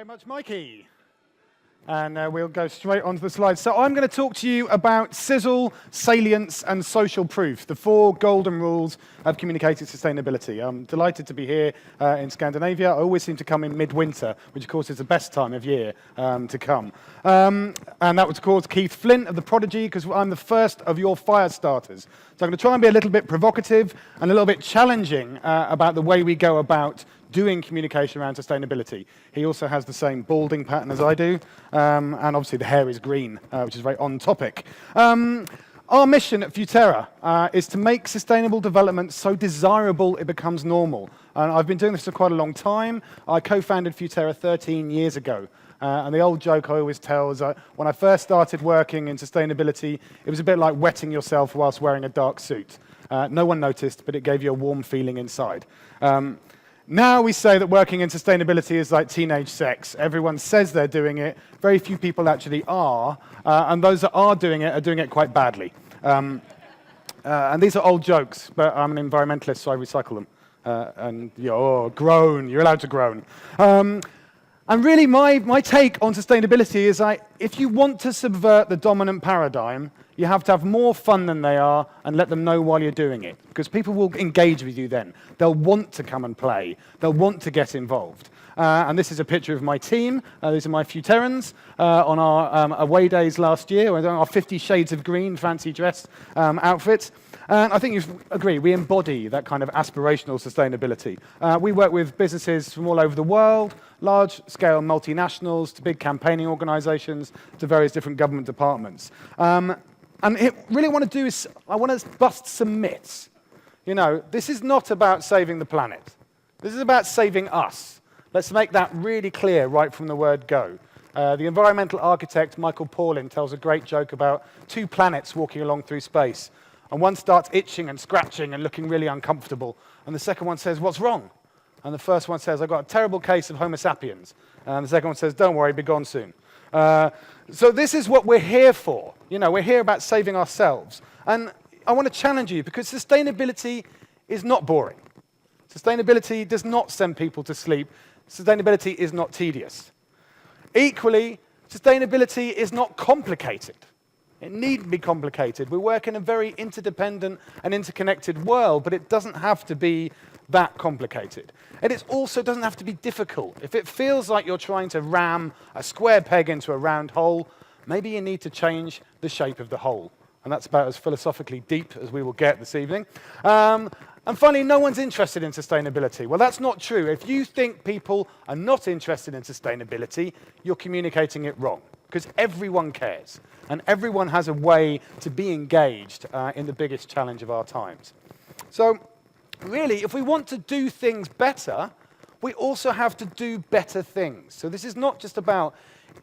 very much, Mikey. And we'll go straight onto the slides. So I'm going to talk to you about Sizzle, Salience, and Social Proof, the 4 golden rules of communicating sustainability. I'm delighted to be here in Scandinavia. I always seem to come in midwinter, which of course is the best time of year to come. And that was, of course, Keith Flint of The Prodigy, because I'm the first of your fire starters. So I'm going to try and be a little bit provocative and a little bit challenging about the way we go about doing communication around sustainability. He also has the same balding pattern as I do, and obviously the hair is green, which is very on topic. Our mission at Futerra is to make sustainable development so desirable it becomes normal. And I've been doing this for quite a long time. I co-founded Futerra 13 years ago. And the old joke I always tell is that when I first started working in sustainability, it was a bit like wetting yourself whilst wearing a dark suit. No one noticed, but it gave you a warm feeling inside. Now we say that working in sustainability is like teenage sex. Everyone says they're doing it. Very few people actually are. And those that are doing it quite badly. And these are old jokes, but I'm an environmentalist, so I recycle them. And groan. You're allowed to groan. And really, my take on sustainability is if you want to subvert the dominant paradigm, you have to have more fun than they are and let them know while you're doing it, because people will engage with you then. They'll want to come and play. They'll want to get involved. And this is a picture of my team. These are my Futerrans on our away days last year, our 50 Shades of Green fancy dress outfits. And I think you agree, we embody that kind of aspirational sustainability. We work with businesses from all over the world, large-scale multinationals to big campaigning organizations to various different government departments. And really what I want to do is I want to bust some myths. You know, this is not about saving the planet. This is about saving us. Let's make that really clear right from the word go. The environmental architect Michael Paullin tells a great joke about 2 planets walking along through space. And one starts itching and scratching and looking really uncomfortable. And the second one says, "What's wrong?" And the first one says, "I've got a terrible case of Homo sapiens." And the second one says, "Don't worry, be gone soon." So this is what we're here for. You know, we're here about saving ourselves. And I want to challenge you, because sustainability is not boring. Sustainability does not send people to sleep. Sustainability is not tedious. Equally, sustainability is not complicated. It needn't be complicated. We work in a very interdependent and interconnected world, but it doesn't have to be that complicated. And it also doesn't have to be difficult. If it feels like you're trying to ram a square peg into a round hole, maybe you need to change the shape of the hole. And that's about as philosophically deep as we will get this evening. And finally, no one's interested in sustainability. Well, that's not true. If you think people are not interested in sustainability, you're communicating it wrong, because everyone cares. And everyone has a way to be engaged in the biggest challenge of our times. So really, if we want to do things better, we also have to do better things. So this is not just about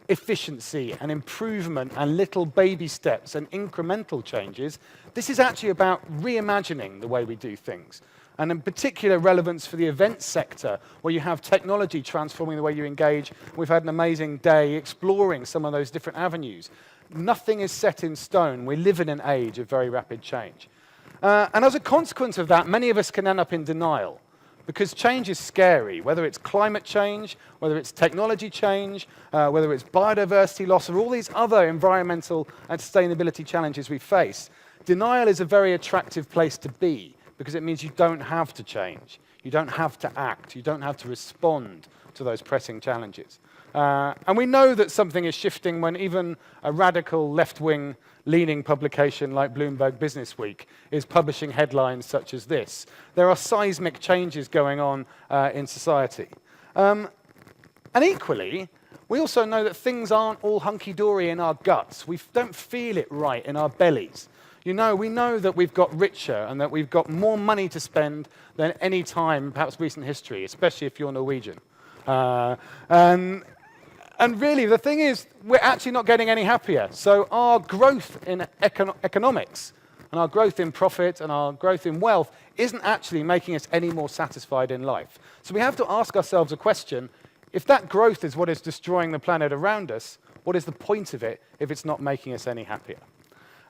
efficiency and improvement and little baby steps and incremental changes. This is actually about reimagining the way we do things. And in particular relevance for the events sector, where you have technology transforming the way you engage. We've had an amazing day exploring some of those different avenues. Nothing is set in stone. We live in an age of very rapid change. And as a consequence of that, many of us can end up in denial, because change is scary, whether it's climate change, whether it's technology change, whether it's biodiversity loss, or all these other environmental and sustainability challenges we face. Denial is a very attractive place to be, because it means you don't have to change. You don't have to act. You don't have to respond to those pressing challenges. And we know that something is shifting when even a radical left-wing leaning publication like Bloomberg Businessweek is publishing headlines such as this. There are seismic changes going on in society. And equally, we also know that things aren't all hunky-dory in our guts. We don't feel it right in our bellies. You know, we know that we've got richer and that we've got more money to spend than any time, perhaps recent history, especially if you're Norwegian. And really, the thing is, we're actually not getting any happier. So our growth in economics and our growth in profit and our growth in wealth isn't actually making us any more satisfied in life. So we have to ask ourselves a question: if that growth is what is destroying the planet around us, what is the point of it if it's not making us any happier?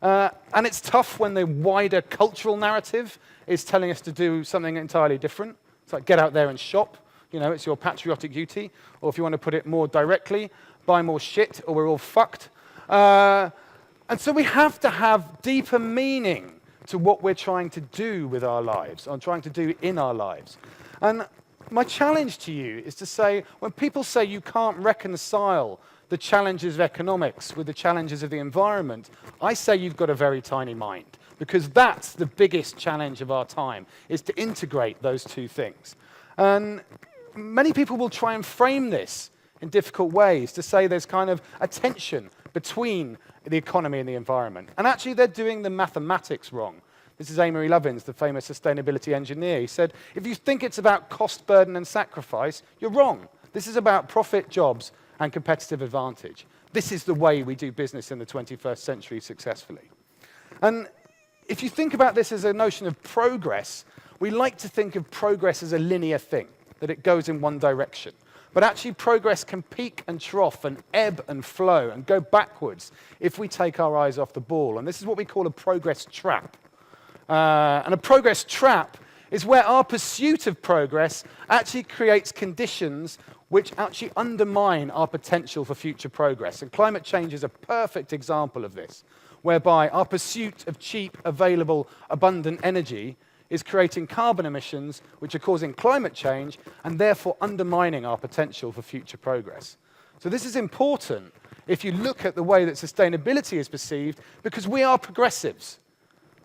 And it's tough when the wider cultural narrative is telling us to do something entirely different. It's like, get out there and shop. it's your patriotic duty, or if you want to put it more directly, buy more shit or we're all fucked. And so we have to have deeper meaning to what we're trying to do with our lives, or trying to do in our lives. And my challenge to you is to say, when people say you can't reconcile the challenges of economics with the challenges of the environment, I say you've got a very tiny mind, because that's the biggest challenge of our time, is to integrate those two things. And many people will try and frame this in difficult ways to say there's kind of a tension between the economy and the environment. And actually, they're doing the mathematics wrong. This is Amory Lovins, the famous sustainability engineer. He said, if you think it's about cost, burden, and sacrifice, you're wrong. This is about profit, jobs, and competitive advantage. This is the way we do business in the 21st century successfully. And if you think about this as a notion of progress, we like to think of progress as a linear thing, that it goes in one direction. But actually, progress can peak and trough and ebb and flow and go backwards if we take our eyes off the ball. And this is what we call a progress trap. And a progress trap is where our pursuit of progress actually creates conditions which actually undermine our potential for future progress. And climate change is a perfect example of this, whereby our pursuit of cheap, available, abundant energy is creating carbon emissions which are causing climate change and therefore undermining our potential for future progress. So this is important if you look at the way that sustainability is perceived, because we are progressives.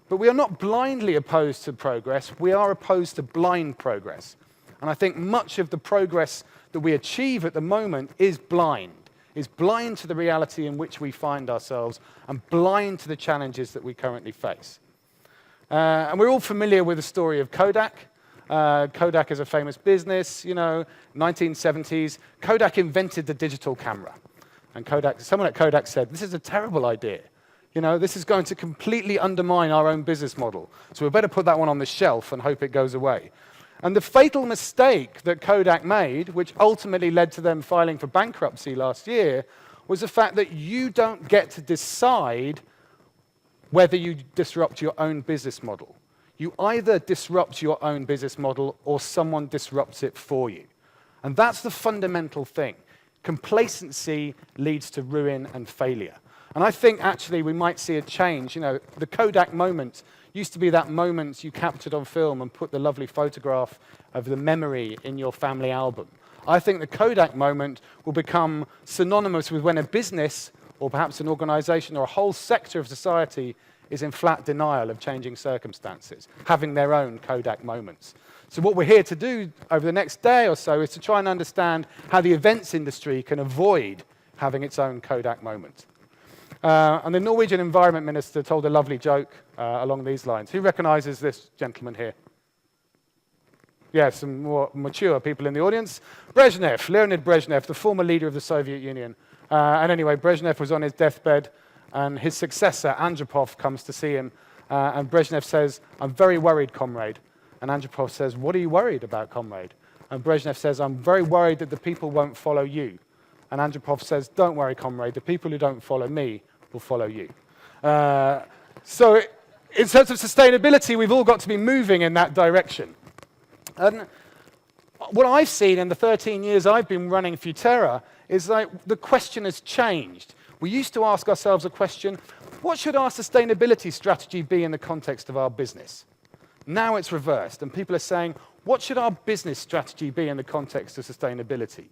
But we are not blindly opposed to progress, we are opposed to blind progress. And I think much of the progress that we achieve at the moment is blind to the reality in which we find ourselves and blind to the challenges that we currently face. And we're all familiar with the story of Kodak. Kodak is a famous business, 1970s. Kodak invented the digital camera. And someone at Kodak said, this is a terrible idea. This is going to completely undermine our own business model. So we better put that one on the shelf and hope it goes away. And the fatal mistake that Kodak made, which ultimately led to them filing for bankruptcy last year, was the fact that you don't get to decide whether you disrupt your own business model. You either disrupt your own business model or someone disrupts it for you. And that's the fundamental thing. Complacency leads to ruin and failure. And I think actually we might see a change. The Kodak moment used to be that moment you captured on film and put the lovely photograph of the memory in your family album. I think the Kodak moment will become synonymous with when a business, or perhaps an organization or a whole sector of society, is in flat denial of changing circumstances, having their own Kodak moments. So what we're here to do over the next day or so is to try and understand how the events industry can avoid having its own Kodak moment. And the Norwegian environment minister told a lovely joke along these lines. Who recognizes this gentleman here? Yes, some more mature people in the audience. Brezhnev, Leonid Brezhnev, the former leader of the Soviet Union. And anyway, Brezhnev was on his deathbed, and his successor, Andropov, comes to see him. And Brezhnev says, I'm very worried, comrade. And Andropov says, what are you worried about, comrade? And Brezhnev says, I'm very worried that the people won't follow you. And Andropov says, don't worry, comrade, the people who don't follow me will follow you. So in terms of sustainability, we've all got to be moving in that direction. And what I've seen in the 13 years I've been running Futerra is like the question has changed. We used to ask ourselves a question, what should our sustainability strategy be in the context of our business? Now it's reversed, and people are saying, what should our business strategy be in the context of sustainability?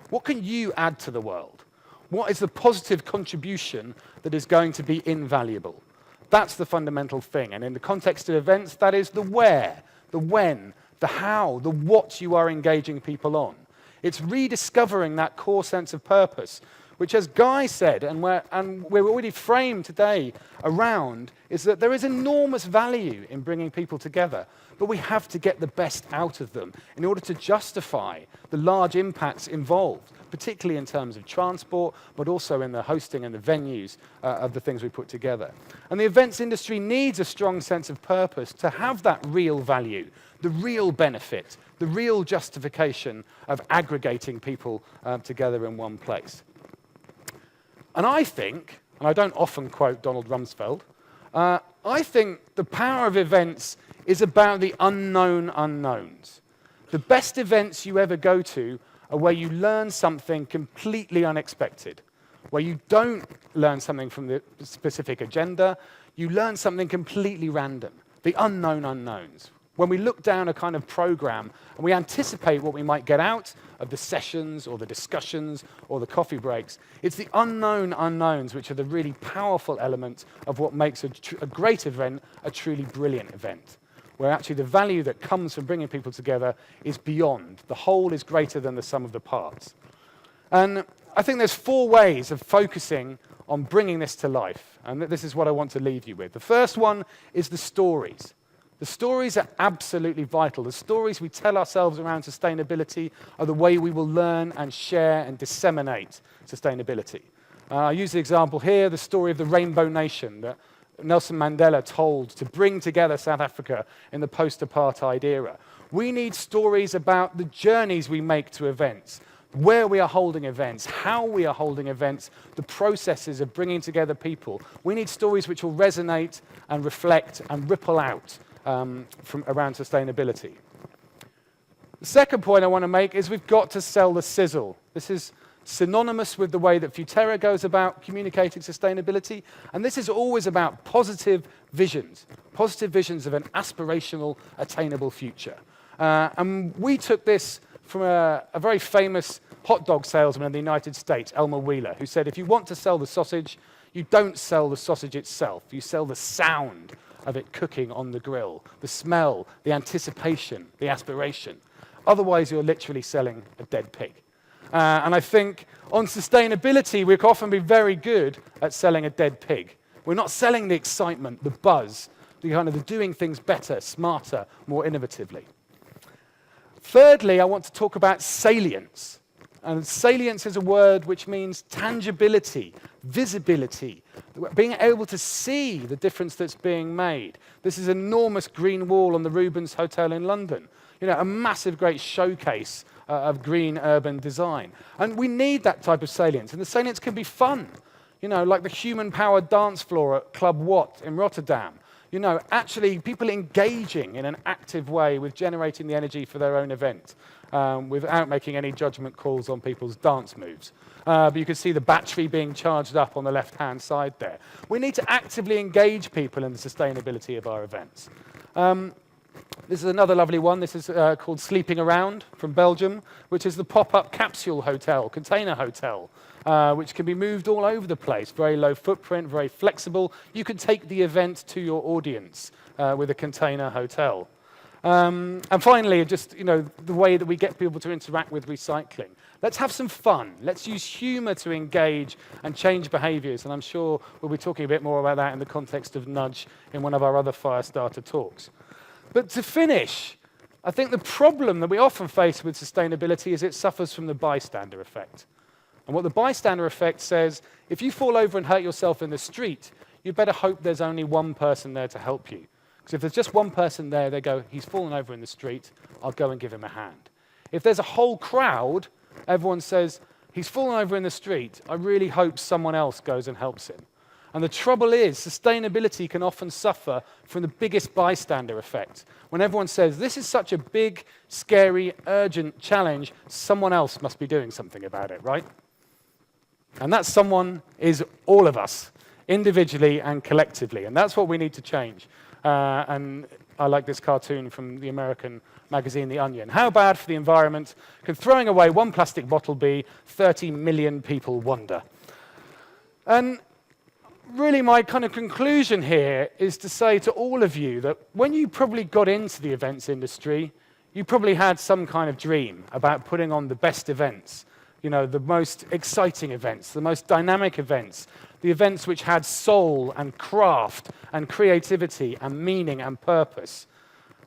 What can you add to the world? What is the positive contribution that is going to be invaluable? That's the fundamental thing. And in the context of events, that is the where, the when, the how, the what you are engaging people on. It's rediscovering that core sense of purpose, which, as Guy said, and we're already framed today around, is that there is enormous value in bringing people together, but we have to get the best out of them in order to justify the large impacts involved, particularly in terms of transport, but also in the hosting and the venues of the things we put together. And the events industry needs a strong sense of purpose to have that real value, the real benefit, the real justification of aggregating people together in one place. And I think, and I don't often quote Donald Rumsfeld, I think the power of events is about the unknown unknowns. The best events you ever go to are where you learn something completely unexpected, where you don't learn something from the specific agenda, you learn something completely random, the unknown unknowns. When we look down a kind of program and we anticipate what we might get out of the sessions or the discussions or the coffee breaks, it's the unknown unknowns which are the really powerful element of what makes a great event a truly brilliant event, where actually the value that comes from bringing people together is beyond. The whole is greater than the sum of the parts. And I think there's 4 ways of focusing on bringing this to life, and this is what I want to leave you with. The first one is the stories. The stories are absolutely vital. The stories we tell ourselves around sustainability are the way we will learn and share and disseminate sustainability. I use the example here, the story of the Rainbow Nation that Nelson Mandela told to bring together South Africa in the post-apartheid era. We need stories about the journeys we make to events, where we are holding events, how we are holding events, the processes of bringing together people. We need stories which will resonate and reflect and ripple out from around sustainability. The second point I want to make is we've got to sell the sizzle. This is synonymous with the way that Futerra goes about communicating sustainability, and this is always about positive visions of an aspirational, attainable future. And we took this from a very famous hot dog salesman in the United States, Elmer Wheeler, who said, if you want to sell the sausage, you don't sell the sausage itself, you sell the sound of it cooking on the grill, the smell, the anticipation, the aspiration. Otherwise, you're literally selling a dead pig. And I think on sustainability, we can often be very good at selling a dead pig. We're not selling the excitement, the buzz, the kind of the doing things better, smarter, more innovatively. Thirdly, I want to talk about salience. And salience is a word which means tangibility, visibility, being able to see the difference that's being made. This is an enormous green wall on the Rubens Hotel in London. You know, a massive, great showcase of green urban design. And we need that type of salience. And the salience can be fun, you know, like the human-powered dance floor at Club Watt in Rotterdam. You know, actually people engaging in an active way with generating the energy for their own event without making any judgment calls on people's dance moves. But you can see the battery being charged up on the left-hand side there. We need to actively engage people in the sustainability of our events. This is another lovely one. This is called Sleeping Around from Belgium, which is the pop-up capsule hotel, container hotel, which can be moved all over the place. Very low footprint, very flexible. You can take the event to your audience with a container hotel. And finally, just the way that we get people to interact with recycling. Let's have some fun. Let's use humor to engage and change behaviors. And I'm sure we'll be talking a bit more about that in the context of nudge in one of our other Firestarter talks. But to finish, I think the problem that we often face with sustainability is it suffers from the bystander effect. And what the bystander effect says, if you fall over and hurt yourself in the street, you better hope there's only one person there to help you. Because if there's just one person there, they go, he's fallen over in the street, I'll go and give him a hand. If there's a whole crowd, everyone says, he's fallen over in the street, I really hope someone else goes and helps him. And the trouble is, sustainability can often suffer from the biggest bystander effect. When everyone says, this is such a big, scary, urgent challenge, someone else must be doing something about it, right? And that someone is all of us, individually and collectively. And that's what we need to change. And I like this cartoon from the American magazine, The Onion. How bad for the environment can throwing away one plastic bottle be? 30 million people wonder. And really, my kind of conclusion here is to say to all of you that when you probably got into the events industry, you probably had some kind of dream about putting on the best events, the most exciting events, the most dynamic events, the events which had soul and craft and creativity and meaning and purpose.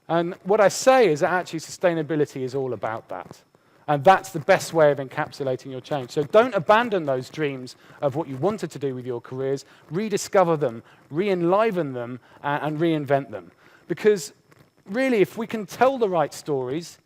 And what I say is that actually sustainability is all about that. And that's the best way of encapsulating your change. So don't abandon those dreams of what you wanted to do with your careers. Rediscover them, re-enliven them, and reinvent them. Because really, if we can tell the right stories,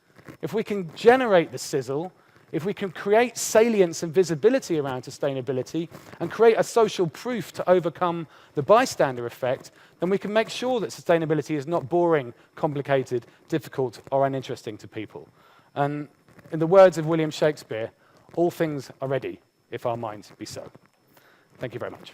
if we can generate the sizzle, if we can create salience and visibility around sustainability and create a social proof to overcome the bystander effect, then we can make sure that sustainability is not boring, complicated, difficult, or uninteresting to people. And in the words of William Shakespeare, all things are ready if our minds be so. Thank you very much.